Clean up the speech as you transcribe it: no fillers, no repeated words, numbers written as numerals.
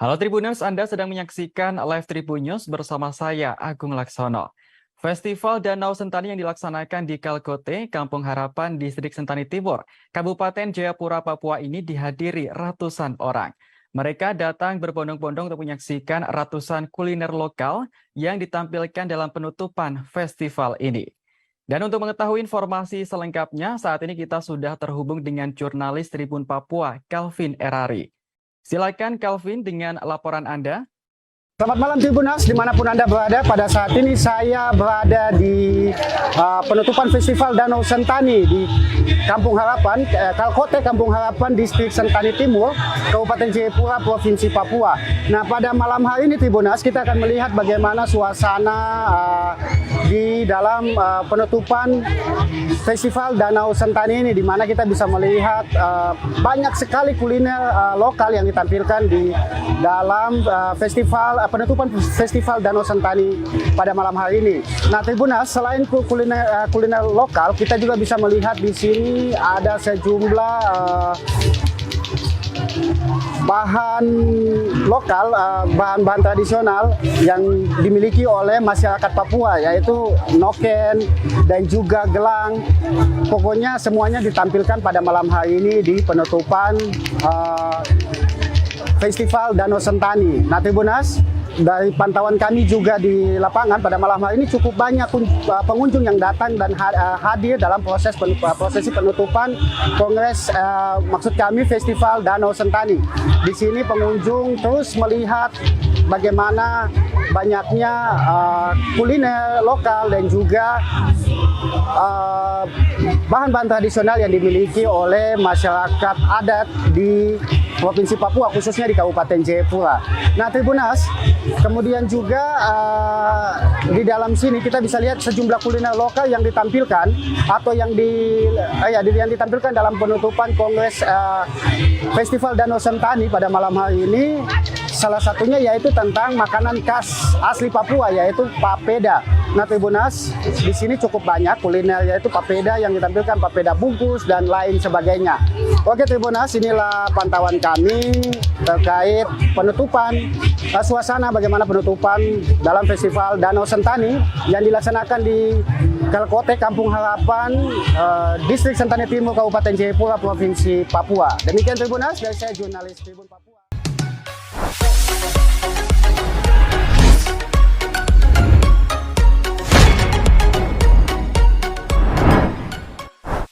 Halo Tribuners, Anda sedang menyaksikan Live Tribun News bersama saya, Agung Laksono. Festival Danau Sentani yang dilaksanakan di Kalkote, Kampung Harapan, Distrik Sentani Timur, Kabupaten Jayapura, Papua ini dihadiri ratusan orang. Mereka datang berbondong-bondong untuk menyaksikan ratusan kuliner lokal yang ditampilkan dalam penutupan festival ini. Dan untuk mengetahui informasi selengkapnya, saat ini kita sudah terhubung dengan jurnalis Tribun Papua, Calvin Erari. Silakan Calvin dengan laporan Anda. Selamat malam Tribuners, dimanapun Anda berada. Pada saat ini saya berada di penutupan Festival Danau Sentani di Kampung Harapan, Kalkote, Kampung Harapan, Distrik Sentani Timur, Kabupaten Jayapura, Provinsi Papua. Nah, pada malam hari ini Tribuners, kita akan melihat bagaimana suasana di dalam penutupan Festival Danau Sentani ini, di mana kita bisa melihat banyak sekali kuliner lokal yang ditampilkan di dalam penutupan Festival Danau Sentani pada malam hari ini. Nah, Tribuners, selain kuliner lokal, kita juga bisa melihat di sini ada sejumlah bahan lokal, bahan-bahan tradisional yang dimiliki oleh masyarakat Papua, yaitu noken dan juga gelang. Pokoknya semuanya ditampilkan pada malam hari ini di penutupan Festival Danau Sentani. Nah, Tribuners, dari pantauan kami juga di lapangan pada malam hari ini cukup banyak pengunjung yang datang dan hadir dalam prosesi penutupan Kongres, maksud kami Festival Danau Sentani. Di sini pengunjung terus melihat bagaimana banyaknya kuliner lokal dan juga bahan-bahan tradisional yang dimiliki oleh masyarakat adat di Provinsi Papua, khususnya di Kabupaten Jayapura. Nah, Tribuners, kemudian juga di dalam sini kita bisa lihat sejumlah kuliner lokal yang ditampilkan atau yang ditampilkan dalam penutupan Kongres Festival Danau Sentani pada malam hari ini. Salah satunya yaitu tentang makanan khas asli Papua, yaitu papeda. Nah, Tribuners, di sini cukup banyak kuliner, yaitu papeda yang ditampilkan, papeda bungkus dan lain sebagainya. Oke Tribuners, inilah pantauan kami terkait penutupan, suasana bagaimana penutupan dalam Festival Danau Sentani yang dilaksanakan di Kalkote, Kampung Harapan, Distrik Sentani Timur, Kabupaten Jayapura, Provinsi Papua. Demikian Tribuners, dari saya jurnalis Tribun Papua.